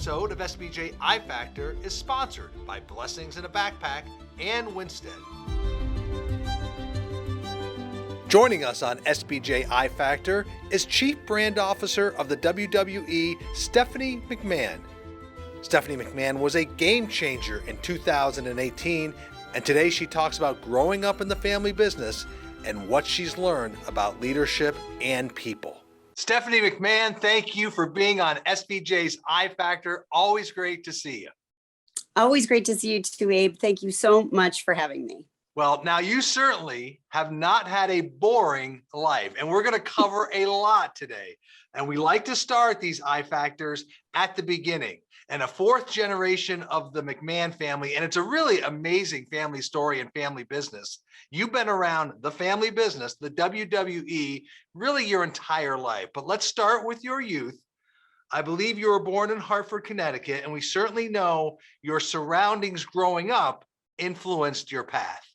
episode of SBJ I Factor is sponsored by Blessings in a Backpack and Winstead. Joining us on SBJ I Factor is Chief Brand Officer of the WWE, Stephanie McMahon. Stephanie McMahon was a game changer in 2018, and today she talks about growing up in the family business and what she's learned about leadership and people. Stephanie McMahon, thank you for being on SBJ's I Factor. Always great to see you. Always great to see you too, Abe. Thank you so much for having me. Well, now you certainly have not had a boring life, and we're going to cover a lot today. And we like to start these I Factors at the beginning. And a fourth generation of the McMahon family, and it's a really amazing family story and family business. You've been around the family business, the WWE, really your entire life. But let's start with your youth. I believe you were born in Hartford, Connecticut, and we certainly know your surroundings growing up influenced your path.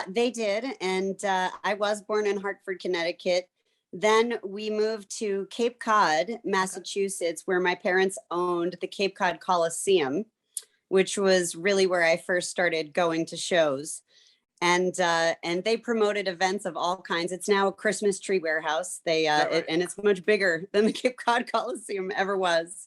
They did, and I was born in Hartford, Connecticut. Then we moved to Cape Cod, Massachusetts, where my parents owned the Cape Cod Coliseum, which was really where I first started going to shows. And they promoted events of all kinds. It's now a Christmas tree warehouse. And it's much bigger than the Cape Cod Coliseum ever was.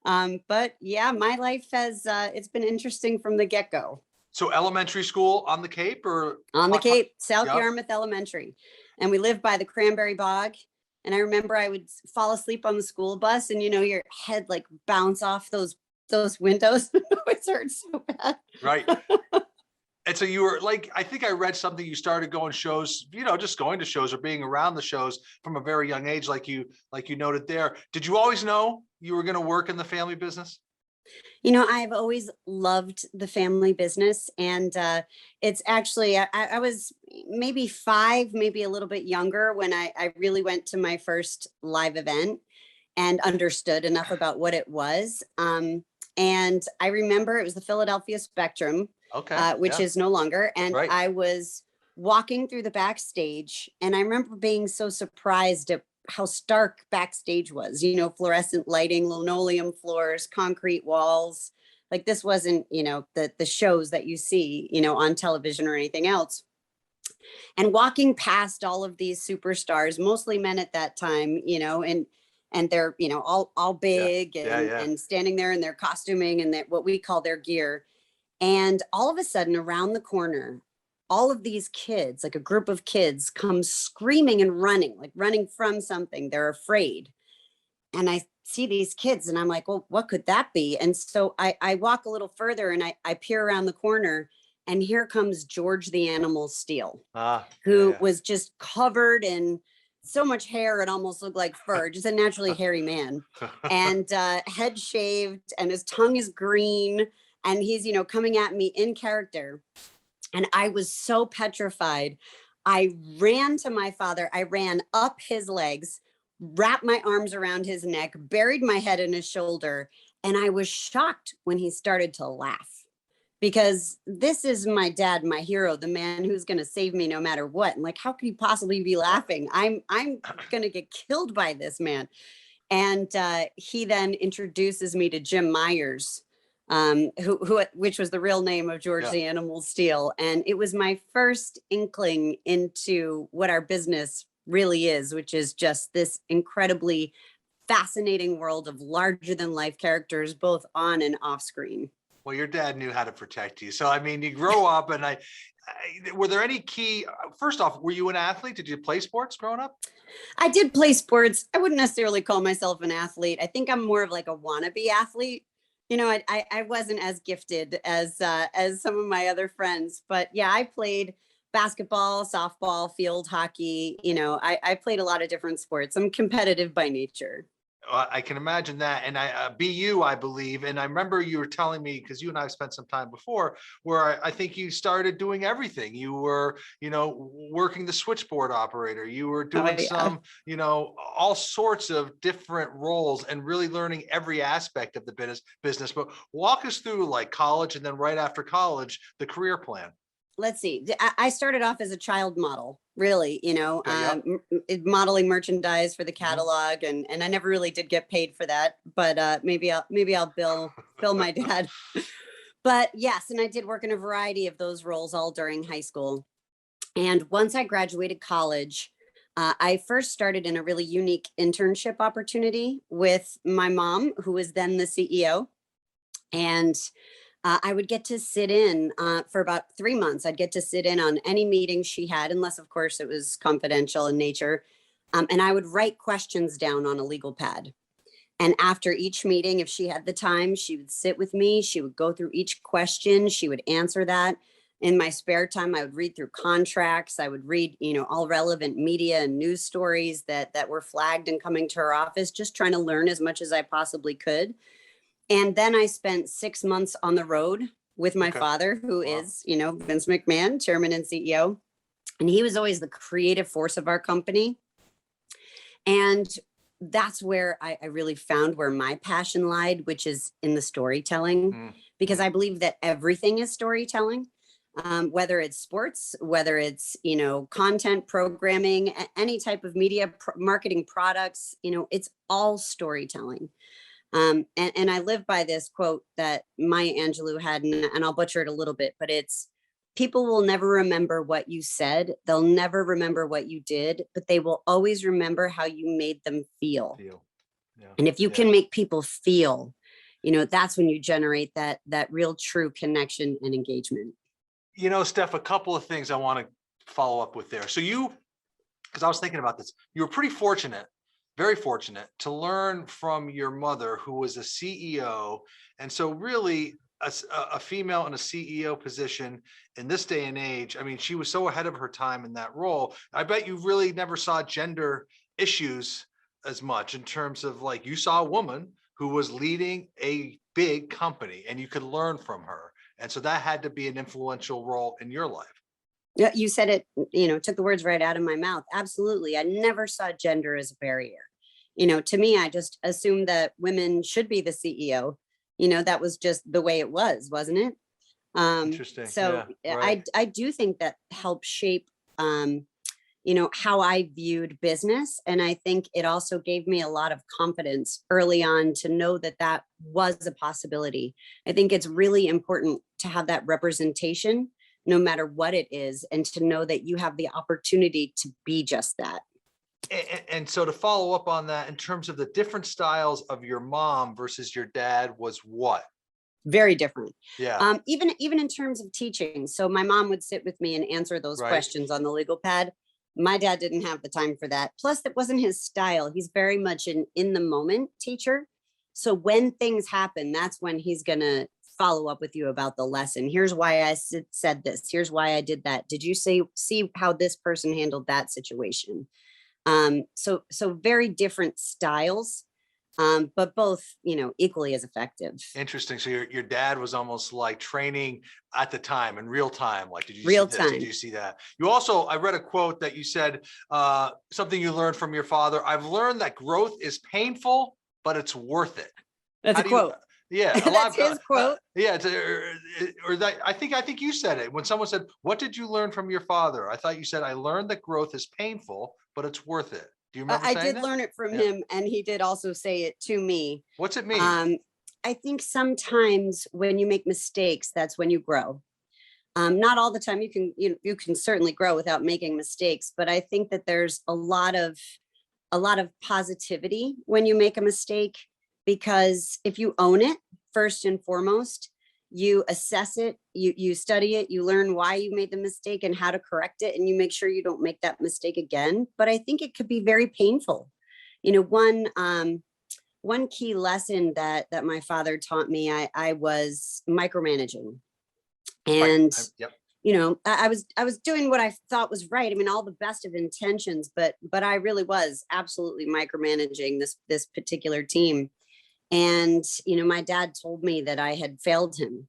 But yeah, my life has it's been interesting from the get-go. So elementary school on the Cape or? On the Cape, South Yarmouth Elementary. And we lived by the Cranberry Bog. And I remember I would fall asleep on the school bus and, you know, your head like bounce off those windows. It always hurt so bad. Right. And so you were like, I think I read something, you started going shows, you know, just going to shows or being around the shows from a very young age, like you noted there. Did you always know you were going to work in the family business? You know, I've always loved the family business, and it's actually, I was maybe 5, maybe a little bit younger when I really went to my first live event and understood enough about what it was. And I remember it was the Philadelphia Spectrum, which is no longer. And I was walking through the backstage, and I remember being so surprised at how stark backstage was, you know, fluorescent lighting, linoleum floors, concrete walls. Like this wasn't, you know, the shows that you see, you know, on television or anything else. And walking past all of these superstars, mostly men at that time, you know, and they're, you know, all big and standing there in their costuming and what we call their gear. And all of a sudden around the corner, all of these kids, like a group of kids, come screaming and running, like running from something. They're afraid. And I see these kids and I'm like, well, what could that be? And so I walk a little further and I peer around the corner, and here comes George the Animal Steele, who was just covered in so much hair, it almost looked like fur, just a naturally hairy man, and head shaved, and his tongue is green. And he's, you know, coming at me in character. And I was so petrified. I ran to my father. I ran up his legs, wrapped my arms around his neck, buried my head in his shoulder. And I was shocked when he started to laugh, because this is my dad, my hero, the man who's going to save me no matter what. And like, how could he possibly be laughing? I'm going to get killed by this man. And he then introduces me to Jim Myers, which was the real name of George the Animal Steele. And it was my first inkling into what our business really is, which is just this incredibly fascinating world of larger than life characters, both on and off screen. Well, your dad knew how to protect you. So, I mean, you grow up and were there any key, first off, were you an athlete? Did you play sports growing up? I did play sports. I wouldn't necessarily call myself an athlete. I think I'm more of like a wannabe athlete. You know, I wasn't as gifted as some of my other friends, but yeah, I played basketball, softball, field hockey. You know, I played a lot of different sports. I'm competitive by nature. I can imagine that. And BU, I believe. And I remember you were telling me, because you and I have spent some time before, where I think you started doing everything. You were, you know, working the switchboard operator. You were doing some, you know, all sorts of different roles and really learning every aspect of the business. But walk us through like college and then right after college, the career plan. let's see. I started off as a child model, really, Okay, yep. modeling merchandise for the Mhm. catalog, and I never really did get paid for that, but maybe I'll bill my dad. But yes, and I did work in a variety of those roles all during high school. And once I graduated college, I first started in a really unique internship opportunity with my mom, who was then the CEO. And I would get to sit in for about 3 months. I'd get to sit in on any meeting she had, unless, of course, it was confidential in nature. And I would write questions down on a legal pad. And after each meeting, if she had the time, she would sit with me. She would go through each question. She would answer that. In my spare time, I would read through contracts. I would read, all relevant media and news stories that were flagged and coming to her office, just trying to learn as much as I possibly could. And then I spent 6 months on the road with my Okay. father, who Wow. is, Vince McMahon, chairman and CEO. And he was always the creative force of our company. And that's where I really found where my passion lied, which is in the storytelling, Mm, because mm. I believe that everything is storytelling. Whether it's sports, whether it's, content programming, any type of media marketing products, it's all storytelling. And I live by this quote that Maya Angelou had, and I'll butcher it a little bit, but it's, people will never remember what you said. They'll never remember what you did, but they will always remember how you made them feel. Feel. Yeah. And if you Yeah. can make people feel, that's when you generate that real true connection and engagement. Steph, a couple of things I want to follow up with there. So because I was thinking about this, you were pretty fortunate, very fortunate to learn from your mother, who was a CEO. And so really a female in a CEO position in this day and age, I mean, she was so ahead of her time in that role. I bet you really never saw gender issues as much, in terms of, like, you saw a woman who was leading a big company and you could learn from her. And so that had to be an influential role in your life. Yeah, you said it, took the words right out of my mouth. Absolutely. I never saw gender as a barrier. To me, I just assumed that women should be the CEO. That was just the way it was, wasn't it? Interesting. So Yeah, right. I do think that helped shape, how I viewed business. And I think it also gave me a lot of confidence early on to know that that was a possibility. I think it's really important to have that representation, no matter what it is, and to know that you have the opportunity to be just that. And so to follow up on that, in terms of the different styles of your mom versus your dad, was what? Very different. Yeah, Even in terms of teaching. So my mom would sit with me and answer those right. questions on the legal pad. My dad didn't have the time for that. Plus, that wasn't his style. He's very much an in the moment teacher. So when things happen, that's when he's gonna follow up with you about the lesson. Here's why I said this. Here's why I did that. Did you see how this person handled that situation? So very different styles, but both, equally as effective. Interesting. So your dad was almost like training at the time, in real time. Like, did you see Real this? Did time. you see that? You also, I read a quote that you said, something you learned from your father. I've learned that growth is painful, but it's worth it. That's How a do you? quote. Yeah, a That's lot. his quote. Yeah, or that. I think you said it when someone said, "What did you learn from your father?" I thought you said, "I learned that growth is painful, but it's worth it." Do you remember I saying did that? learn it from Yeah. him, and he did also say it to me. What's it mean? Um, I think sometimes when you make mistakes, that's when you grow. Not all the time. You can certainly grow without making mistakes, but I think that there's a lot of positivity when you make a mistake, because if you own it first and foremost, you assess it, you study it, you learn why you made the mistake and how to correct it, and you make sure you don't make that mistake again. But I think it could be very painful. One key lesson that my father taught me, I was micromanaging. Right. And Yep. I was doing what I thought was right. I mean, all the best of intentions, but I really was absolutely micromanaging this particular team. And my dad told me that I had failed him,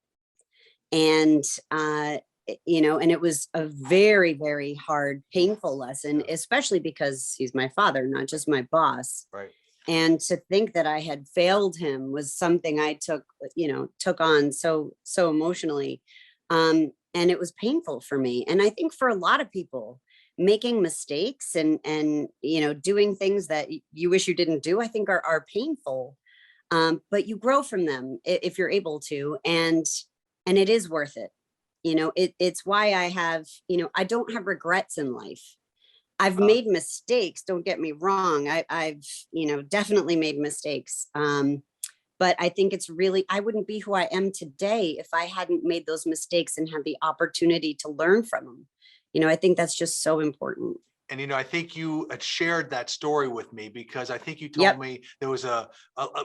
and and it was a very, very hard, painful lesson, Yeah. especially because he's my father, not just my boss. Right. And to think that I had failed him was something I took on so emotionally. and it was painful for me. And I think for a lot of people, making mistakes and doing things that you wish you didn't do, I think are painful. But you grow from them if you're able to, and it is worth it. It's why I don't have regrets in life. I've made mistakes, don't get me wrong. I've definitely made mistakes. But I think I wouldn't be who I am today if I hadn't made those mistakes and had the opportunity to learn from them. I think that's just so important. And I think you had shared that story with me, because I think you told Yep. me there was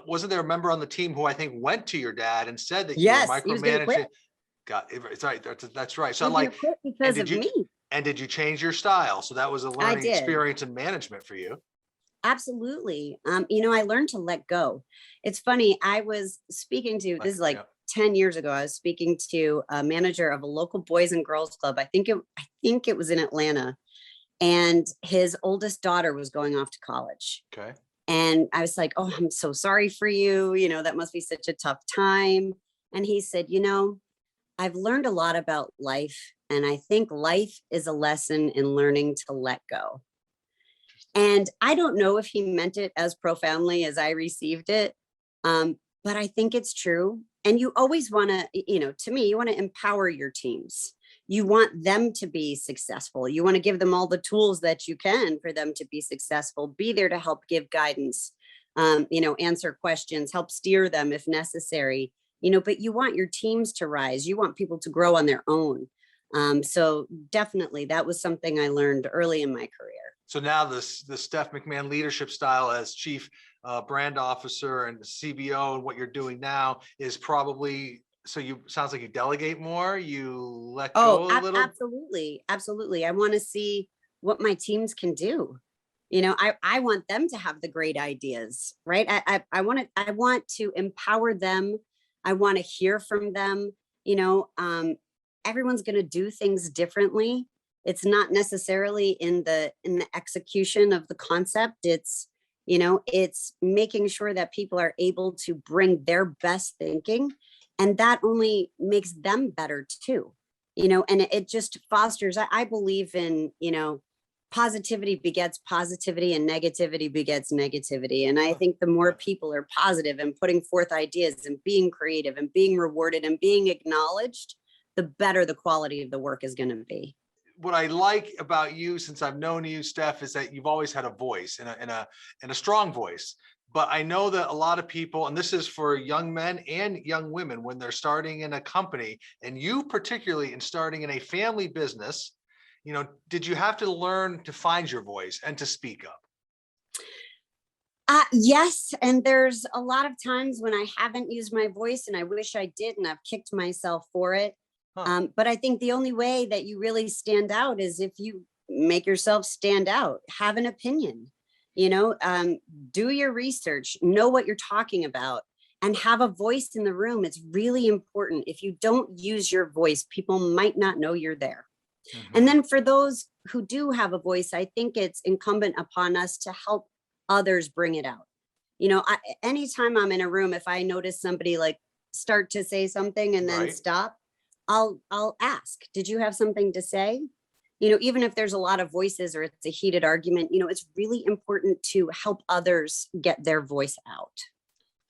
wasn't there a member on the team who I think went to your dad and said that you Yes, were he was going to micromanaging? quit. Got it. It's right. That's right. He So was going like, to quit and because did of you me. did you change your style? So that was a I learning did. experience in management for you. Absolutely. I learned to let go. It's funny. I was speaking to, this is like Yeah. 10 years ago. I was speaking to a manager of a local boys and girls club. I think it was in Atlanta, and his oldest daughter was going off to college. Okay. And I was like, "Oh, I'm so sorry for you. That must be such a tough time." And he said, "I've learned a lot about life, and I think life is a lesson in learning to let go." And I don't know if he meant it as profoundly as I received it, but I think it's true. And you always want to me, you want to empower your teams. You want them to be successful. You want to give them all the tools that you can for them to be successful. Be there to help give guidance, answer questions, help steer them if necessary. But you want your teams to rise. You want people to grow on their own. So definitely, that was something I learned early in my career. So now the Steph McMahon leadership style as chief brand officer and CBO, and what you're doing now is probably, so sounds like you delegate more, you let go a little. Absolutely. Absolutely. I want to see what my teams can do. I want them to have the great ideas, right? I want to empower them. I want to hear from them. Everyone's going to do things differently. It's not necessarily in the execution of the concept. It's making sure that people are able to bring their best thinking, and that only makes them better too. And it just fosters, I believe in, positivity begets positivity, and negativity begets negativity. And I think the more people are positive and putting forth ideas and being creative and being rewarded and being acknowledged, the better the quality of the work is going to be. What I like about you, since I've known you, Steph, is that you've always had a voice, and a strong voice. But I know that a lot of people, and this is for young men and young women, when they're starting in a company, and you particularly in starting in a family business, did you have to learn to find your voice and to speak up? Yes. And there's a lot of times when I haven't used my voice and I wish I did, and I've kicked myself for it. But I think the only way that you really stand out is if you make yourself stand out, have an opinion, do your research, know what you're talking about, and have a voice in the room. It's really important. If you don't use your voice, people might not know you're there. Mm-hmm. And then for those who do have a voice, I think it's incumbent upon us to help others bring it out. Anytime I'm in a room, if I notice somebody like start to say something and then stop, I'll ask, did you have something to say? Even if there's a lot of voices or it's a heated argument, it's really important to help others get their voice out.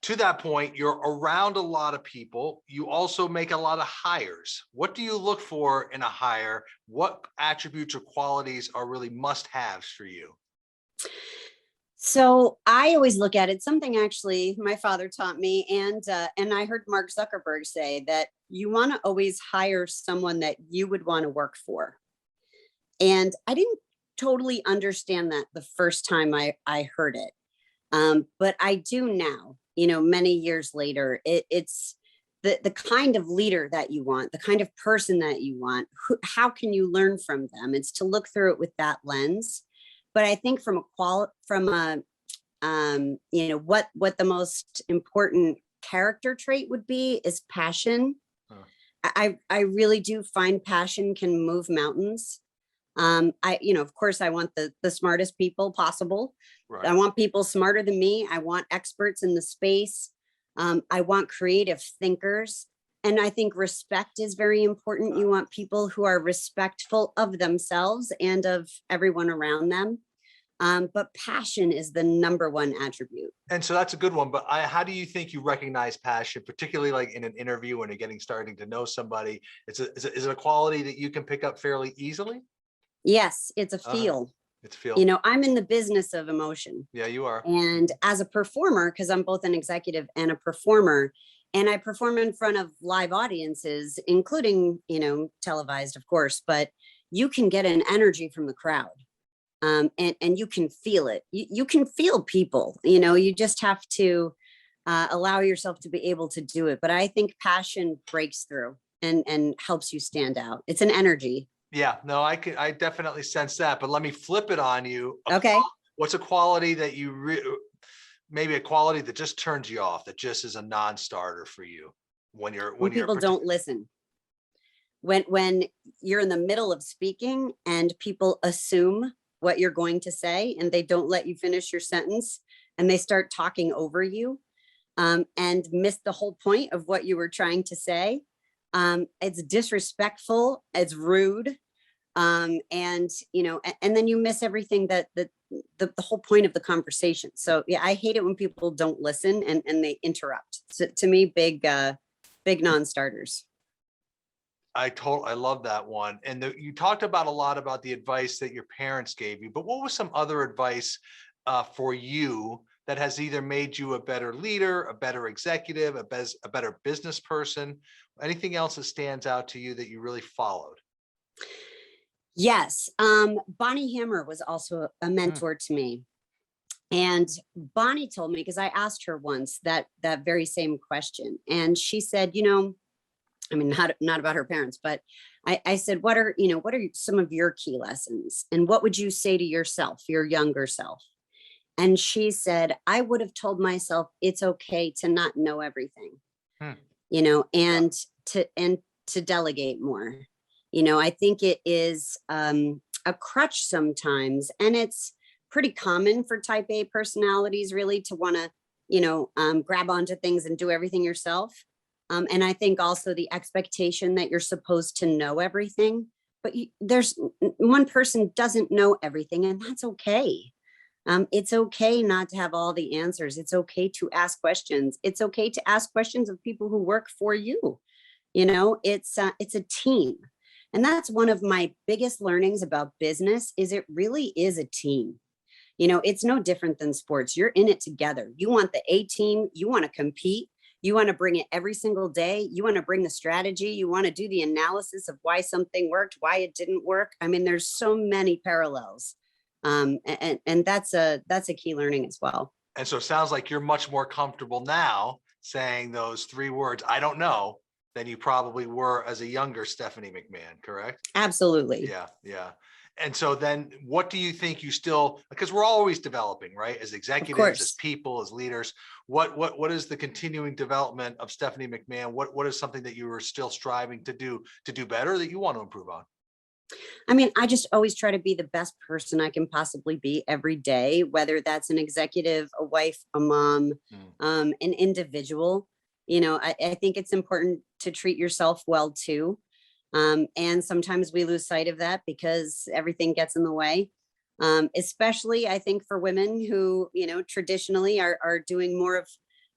To that point, you're around a lot of people. You also make a lot of hires. What do you look for in a hire? What attributes or qualities are really must-haves for you? So I always look at it, something actually my father taught me, and I heard Mark Zuckerberg say that you want to always hire someone that you would want to work for. And I didn't totally understand that the first time I heard it. But I do now, many years later. It's the kind of leader that you want, the kind of person that you want. How can you learn from them? It's to look through it with that lens. But I think what the most important character trait would be is passion. I really do find passion can move mountains. Of course, I want the smartest people possible. Right. I want people smarter than me. I want experts in the space. I want creative thinkers. And I think respect is very important. You want people who are respectful of themselves and of everyone around them. But passion is the number one attribute. And so that's a good one. But how do you think you recognize passion, particularly like in an interview when you're starting to know somebody? Is it a quality that you can pick up fairly easily? Yes, it's a Uh-huh. feel. It's a feel. You know, I'm in the business of emotion. Yeah, you are. And as a performer, because I'm both an executive and a performer, and I perform in front of live audiences, including, you know, televised, of course, but you can get an energy from the crowd. And you can feel it. You can feel people, you know, you just have to allow yourself to be able to do it. But I think passion breaks through and helps you stand out. It's an energy. Yeah, no, I definitely sense that. But let me flip it on you. Okay. What's a quality that maybe a quality that just turns you off, that just is a non-starter for you When people don't listen. When you're in the middle of speaking and people assume what you're going to say and they don't let you finish your sentence and they start talking over you, and miss the whole point of what you were trying to say. It's disrespectful, it's rude, and you know, and then you miss everything that the whole point of the conversation. So yeah, I hate it when people don't listen and they interrupt. So to me, big non-starters. I love that one. And you talked about a lot about the advice that your parents gave you, but what was some other advice for you that has either made you a better leader, a better executive, a better business person? Anything else that stands out to you that you really followed? Yes. Bonnie Hammer was also a mentor to me. And Bonnie told me, because I asked her once that very same question. And she said, you know, I mean, not about her parents, but I said, what are some of your key lessons? And what would you say to yourself, your younger self? And she said, I would have told myself it's okay to not know everything, Hmm. you know, Yeah. and to delegate more. You know, I think it is a crutch sometimes, and it's pretty common for type A personalities really to want to, you know, grab onto things and do everything yourself. And I think also the expectation that you're supposed to know everything, but there's one person doesn't know everything, and that's okay. It's okay not to have all the answers. It's okay to ask questions. It's okay to ask questions of people who work for you. You know, it's a team. And that's one of my biggest learnings about business is it really is a team. You know, it's no different than sports. You're in it together. You want the A team, you want to compete, you want to bring it every single day, you want to bring the strategy, you want to do the analysis of why something worked, why it didn't work. I mean, there's so many parallels. And that's a key learning as well. And so it sounds like you're much more comfortable now saying those three words, I don't know, than you probably were as a younger Stephanie McMahon, correct? Absolutely. Yeah, yeah. And so then what do you think you still, because we're always developing, right? As executives, as people, as leaders, what is the continuing development of Stephanie McMahon? What is something that you are still striving to do better, that you want to improve on? I mean, I just always try to be the best person I can possibly be every day, whether that's an executive, a wife, a mom, an individual. You know, I think it's important to treat yourself well too. And sometimes we lose sight of that because everything gets in the way. Especially I think for women who, you know, traditionally are doing more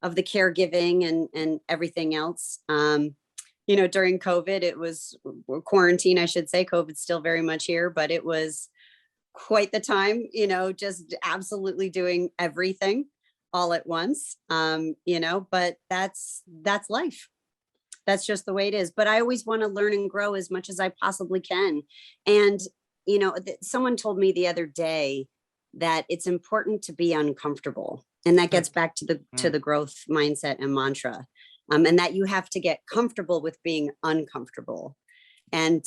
of the caregiving and everything else. You know, during COVID, it was quarantine, I should say. COVID's still very much here, but it was quite the time, you know, just absolutely doing everything all at once. You know, but that's life. That's just the way it is. But I always want to learn and grow as much as I possibly can. And, you know, someone told me the other day that it's important to be uncomfortable. And that gets back to the growth mindset and mantra. And that you have to get comfortable with being uncomfortable. And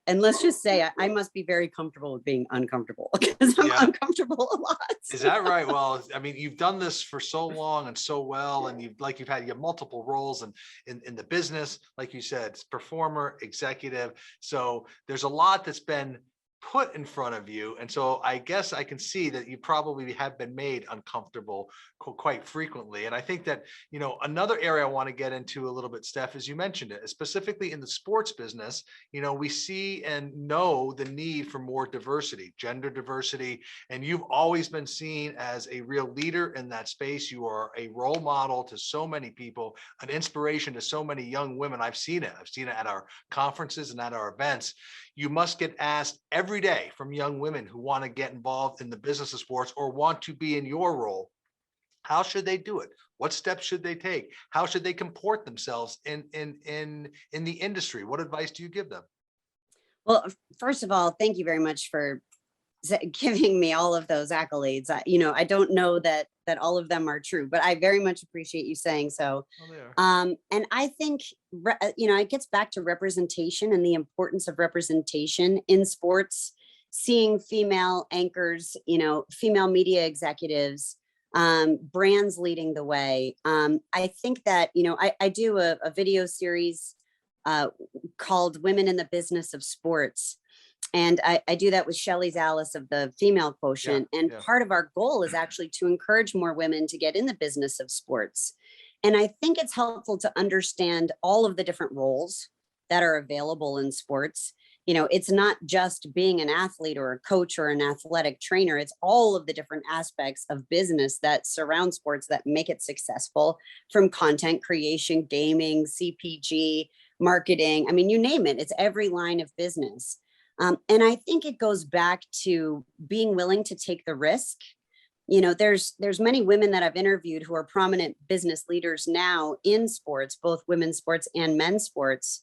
let's just say I must be very comfortable with being uncomfortable because I'm uncomfortable a lot. Is that right? Well, I mean, you've done this for so long and so well, and you have multiple roles and in the business, like you said, it's performer, executive. So there's a lot that's been put in front of you. And so I guess I can see that you probably have been made uncomfortable quite frequently. And I think that, another area I want to get into a little bit, Steph, is you mentioned it, specifically in the sports business, we see and know the need for more diversity, gender diversity, and you've always been seen as a real leader in that space. You are a role model to so many people, an inspiration to so many young women. I've seen it at our conferences and at our events. You must get asked every day from young women who want to get involved in the business of sports or want to be in your role. How should they do it? What steps should they take? How should they comport themselves in the industry? What advice do you give them? Well, first of all, thank you very much for giving me all of those accolades. I don't know that all of them are true, but I very much appreciate you saying so. And I think, it gets back to representation and the importance of representation in sports, seeing female anchors, female media executives, brands leading the way. I think that, I do a video series called Women in the Business of Sports. And I do that with Shelley Zallis of the Female Quotient. Part of our goal is actually to encourage more women to get in the business of sports. And I think it's helpful to understand all of the different roles that are available in sports. It's not just being an athlete or a coach or an athletic trainer. It's all of the different aspects of business that surround sports that make it successful, from content creation, gaming, CPG, marketing. I mean, you name it. It's every line of business. And I think it goes back to being willing to take the risk. There's many women that I've interviewed who are prominent business leaders now in sports, both women's sports and men's sports,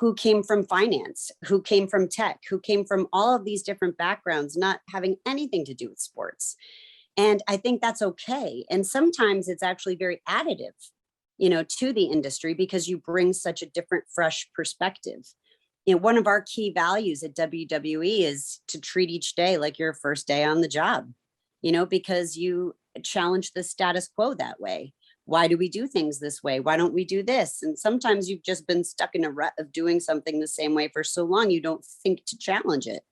who came from finance, who came from tech, who came from all of these different backgrounds, not having anything to do with sports. And I think that's okay. And sometimes it's actually very additive, to the industry, because you bring such a different, fresh perspective. One of our key values at WWE is to treat each day like your first day on the job, because you challenge the status quo that way. Why do we do things this way? Why don't we do this? And sometimes you've just been stuck in a rut of doing something the same way for so long, you don't think to challenge it.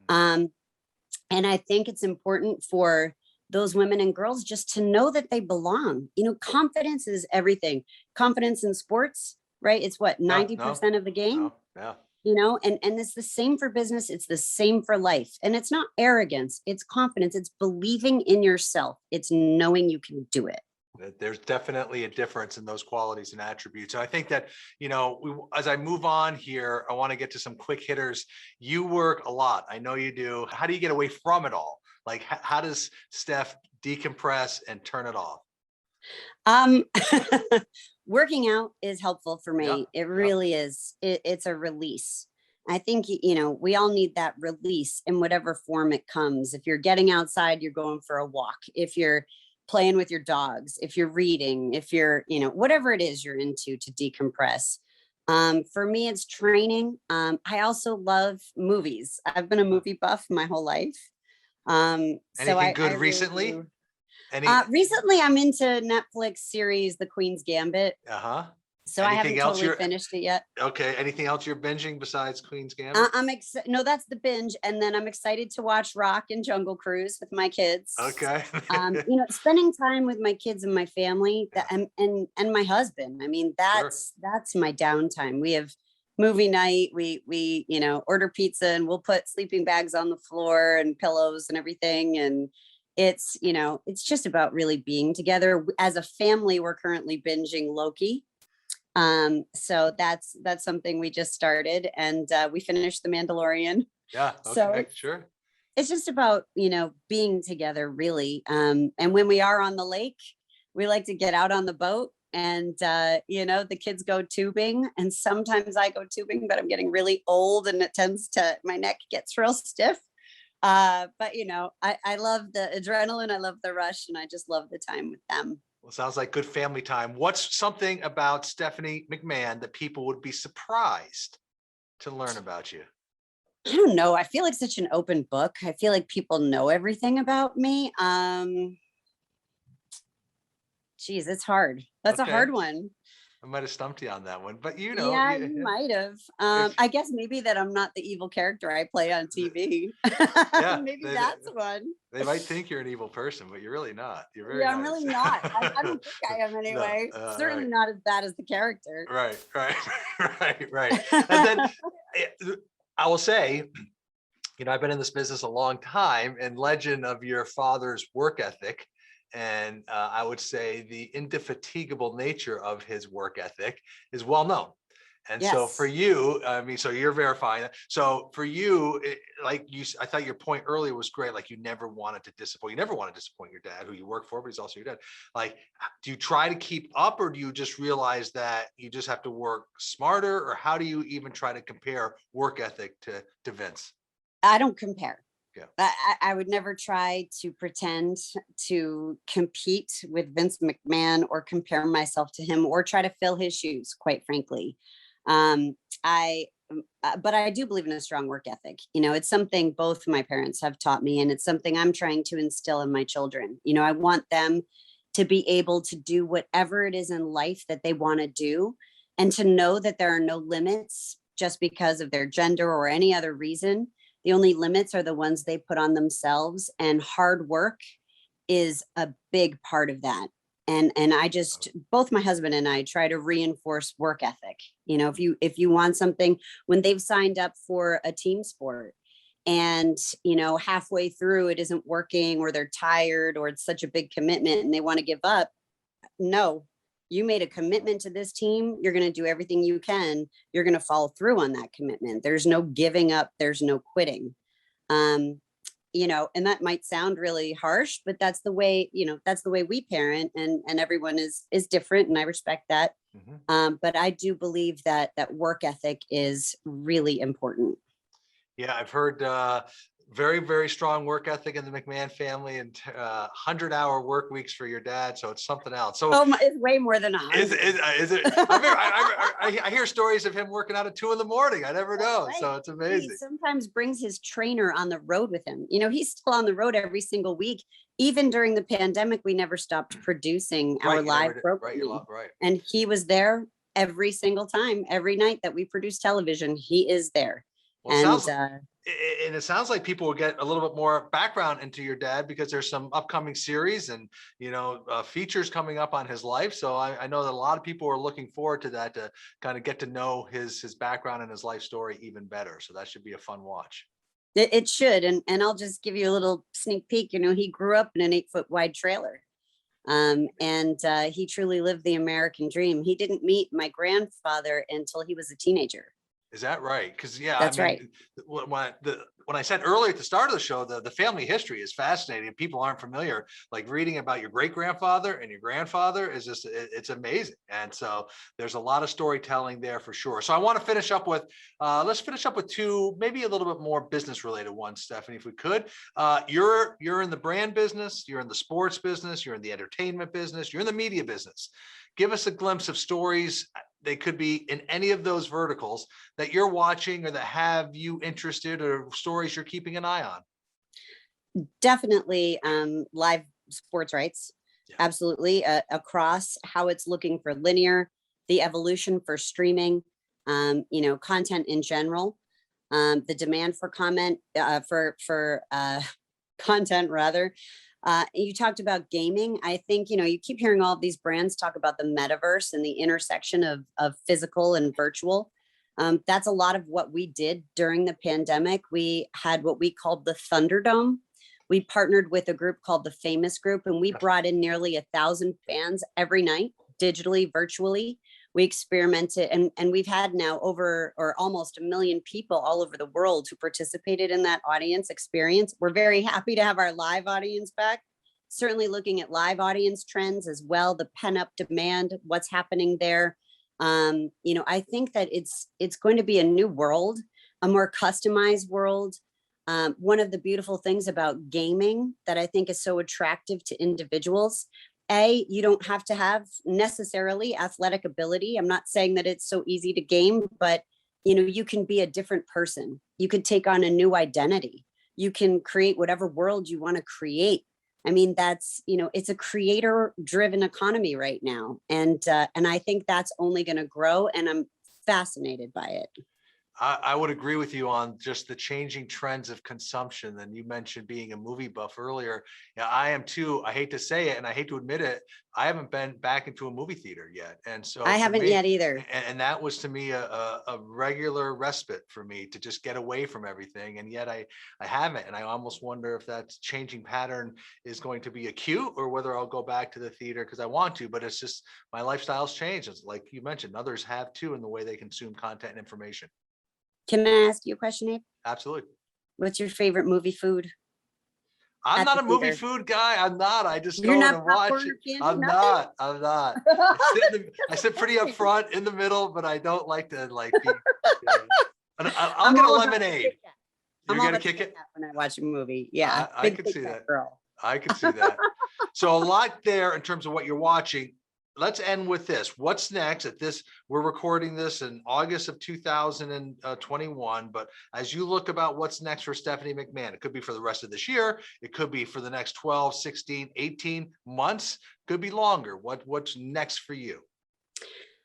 And I think it's important for those women and girls just to know that they belong. Confidence is everything. Confidence in sports, right? It's what, 90% of the game? Yeah. And it's the same for business. It's the same for life. And it's not arrogance. It's confidence. It's believing in yourself. It's knowing you can do it. There's definitely a difference in those qualities and attributes. And I think that, as I move on here, I want to get to some quick hitters. You work a lot. I know you do. How do you get away from it all? Like, how does Steph decompress and turn it off? Working out is helpful for me. It really is. It's a release. I think, we all need that release in whatever form it comes. If you're getting outside, you're going for a walk. If you're playing with your dogs, if you're reading, if you're, whatever it is you're into to decompress. For me, it's training. I also love movies. I've been a movie buff my whole life. Anything good recently? Recently, I'm into Netflix series, The Queen's Gambit. So I haven't totally finished it yet. Okay. Anything else you're binging besides Queen's Gambit? No, that's the binge. And then I'm excited to watch Rock and Jungle Cruise with my kids. Okay. Spending time with my kids and my family and my husband. I mean, that's my downtime. We have movie night. We order pizza and we'll put sleeping bags on the floor and pillows and everything. And it's just about really being together. As a family, we're currently binging Loki. So that's something we just started, and we finished The Mandalorian. Yeah. Okay. Sure. It's just about, being together really. And when we are on the lake, we like to get out on the boat and, the kids go tubing, and sometimes I go tubing, but I'm getting really old and my neck gets real stiff. But I love the adrenaline. I love the rush, and I just love the time with them. Well, sounds like good family time. What's something about Stephanie McMahon that people would be surprised to learn about you? I don't know. I feel like such an open book. I feel like people know everything about me. Geez, it's hard. That's a hard one. I might have stumped you on that one, but Yeah, you might have. I guess maybe that I'm not the evil character I play on TV. yeah, Maybe that's one. they might think you're an evil person, but you're really not. You're very Yeah, I'm really nice. not. I don't think I am No, anyway. Certainly right, not as bad as the character. right, right, right. And then I will say, I've been in this business a long time, and legend of your father's work ethic. And I would say the indefatigable nature of his work ethic is well known. And so for Yes. you, I mean, so you're verifying that. So for you, I thought your point earlier was great. Like you never wanted to disappoint. You never want to disappoint your dad, who you work for, but he's also your dad. Like, do you try to keep up, or do you just realize that you just have to work smarter, or how do you even try to compare work ethic to Vince? I don't compare. Yeah. I would never try to pretend to compete with Vince McMahon or compare myself to him or try to fill his shoes, quite frankly. Um, but I do believe in a strong work ethic. It's something both my parents have taught me, and it's something I'm trying to instill in my children. I want them to be able to do whatever it is in life that they want to do, and to know that there are no limits just because of their gender or any other reason. The only limits are the ones they put on themselves, and hard work is a big part of that. And I just, both my husband and I try to reinforce work ethic. If you want something, when they've signed up for a team sport and halfway through it isn't working, or they're tired, or it's such a big commitment and they want to give up, no, you made a commitment to this team. You're going to do everything you can. You're going to follow through on that commitment. There's no giving up. There's no quitting. And that might sound really harsh, but that's the way, that's the way we parent, and everyone is different. And I respect that. But I do believe that work ethic is really important. Yeah, I've heard very, very strong work ethic in the McMahon family, and 100-hour work weeks for your dad. So it's something else. So it's way more than is it? I hear stories of him working out at 2 a.m. I never know. Right. So it's amazing. He sometimes brings his trainer on the road with him. He's still on the road every single week. Even during the pandemic, we never stopped producing our live programming. Right. And he was there every single time, every night that we produce television. He is there. Well, it sounds like people will get a little bit more background into your dad, because there's some upcoming series and features coming up on his life. So I know that a lot of people are looking forward to that, to kind of get to know his background and his life story even better. So that should be a fun watch. It should, and I'll just give you a little sneak peek. He grew up in an 8-foot wide trailer, and he truly lived the American dream. He didn't meet my grandfather until he was a teenager. Is that right? Because that's right. When I said earlier at the start of the show, the family history is fascinating. If people aren't familiar, like reading about your great grandfather and your grandfather is just, it's amazing. And so there's a lot of storytelling there for sure. So I want to finish up with, let's finish up with two, maybe a little bit more business related ones, Stephanie, if we could. You're in the brand business, you're in the sports business, you're in the entertainment business, you're in the media business. Give us a glimpse of stories. They could be in any of those verticals that you're watching or that have you interested, or stories you're keeping an eye on. Definitely live sports rights. Yeah. Absolutely. Across how it's looking for linear, the evolution for streaming, content in general, the demand for content rather. You talked about gaming. I think, you keep hearing all of these brands talk about the metaverse and the intersection of physical and virtual. That's a lot of what we did during the pandemic. We had what we called the Thunderdome. We partnered with a group called the Famous Group, and we brought in nearly 1,000 fans every night, digitally, virtually. We experimented, and we've had now over or almost 1 million people all over the world who participated in that audience experience. We're very happy to have our live audience back. Certainly looking at live audience trends as well, the pent-up demand, what's happening there. I think that it's going to be a new world, a more customized world. One of the beautiful things about gaming that I think is so attractive to individuals, you don't have to have necessarily athletic ability. I'm not saying that it's so easy to game, but you can be a different person. You could take on a new identity. You can create whatever world you want to create I mean, that's, it's a creator driven economy right now. And I think that's only going to grow, and I'm fascinated by it. I would agree with you on just the changing trends of consumption. And you mentioned being a movie buff earlier. Yeah, I am too. I hate to say it, and I hate to admit it. I haven't been back into a movie theater yet. And so I haven't yet either. And that was to me a regular respite for me to just get away from everything. And yet I haven't. And I almost wonder if that changing pattern is going to be acute, or whether I'll go back to the theater because I want to. But it's just my lifestyle's changed. It's like you mentioned, others have too, in the way they consume content and information. Can I ask you a question, Abe? Absolutely. What's your favorite movie food? I'm At not the a movie theater. food guy. I'm not. I just You're go not and watch popcorn it. candy, I'm nothing? not. I'm not. I sit pretty up front in the middle, but I don't like to be. Yeah. And I'll I'm get a all about the lemonade. Kit Kat. You're I'm all gonna about the kick Kit it? Kat when I watch a movie. Yeah, I big could Kit see Kat that. girl. I could see that. So a lot there in terms of what you're watching. Let's end with this. What's next at this? We're recording this in August of 2021. But as you look about what's next for Stephanie McMahon, it could be for the rest of this year. It could be for the next 12, 16, 18 months. Could be longer. What's next for you?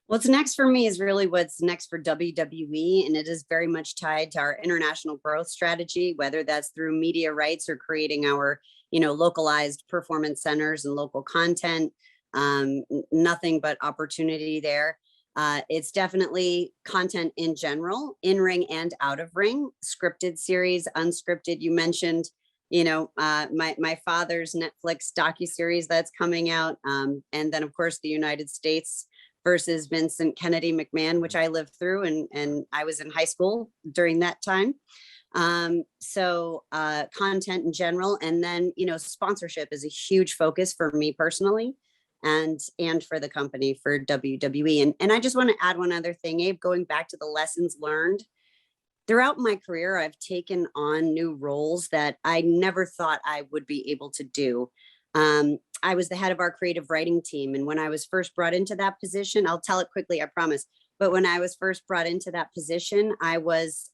What's next for me is really what's next for WWE, and it is very much tied to our international growth strategy, whether that's through media rights or creating our, localized performance centers and local content. Nothing but opportunity there. It's definitely content in general, in ring and out of ring, scripted series, unscripted. You mentioned, my father's Netflix docuseries that's coming out, and then of course the United States versus Vincent Kennedy McMahon, which I lived through, and I was in high school during that time. So content in general, and then sponsorship is a huge focus for me personally, and for the company, for WWE. And I just want to add one other thing, Abe, going back to the lessons learned. Throughout my career, I've taken on new roles that I never thought I would be able to do. I was the head of our creative writing team. And when I was first brought into that position, I'll tell it quickly, I promise. But when I was first brought into that position, I was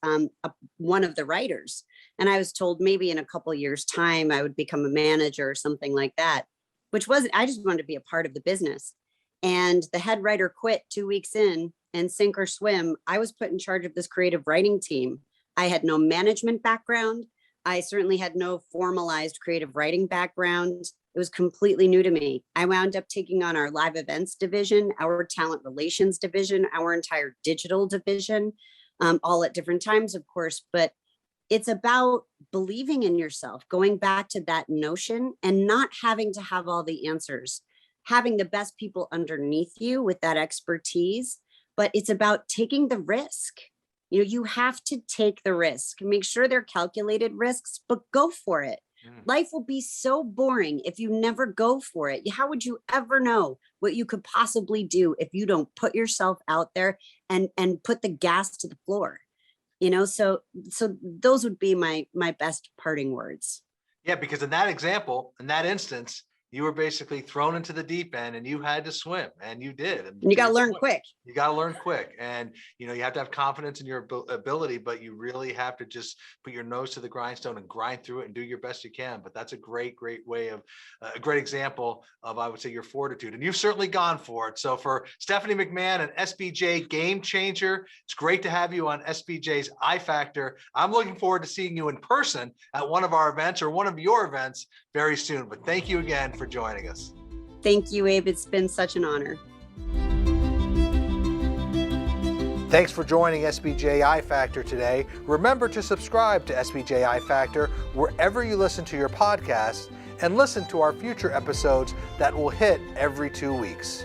one of the writers. And I was told maybe in a couple years' time, I would become a manager or something like that, which wasn't, I just wanted to be a part of the business. And the head writer quit 2 weeks in, and sink or swim, I was put in charge of this creative writing team. I had no management background. I certainly had no formalized creative writing background. It was completely new to me. I wound up taking on our live events division, our talent relations division, our entire digital division, all at different times, of course. But it's about believing in yourself, going back to that notion, and not having to have all the answers, having the best people underneath you with that expertise. But it's about taking the risk. You have to take the risk, make sure they're calculated risks, but go for it. Life will be so boring if you never go for it. How would you ever know what you could possibly do if you don't put yourself out there and put the gas to the floor? So those would be my best parting words. Yeah, because in that example, in that instance, you were basically thrown into the deep end and you had to swim, and you did. And you got to learn quick. You got to learn quick. And, you have to have confidence in your ability, but you really have to just put your nose to the grindstone and grind through it and do your best you can. But that's a great, great way of a great example of, I would say, your fortitude. And you've certainly gone for it. So for Stephanie McMahon, an SBJ game changer, it's great to have you on SBJ's I Factor. I'm looking forward to seeing you in person at one of our events or one of your events very soon. But thank you again for joining us. Thank you, Abe. It's been such an honor. Thanks for joining SBJ I Factor today. Remember to subscribe to SBJ I Factor wherever you listen to your podcasts, and listen to our future episodes that will hit every 2 weeks.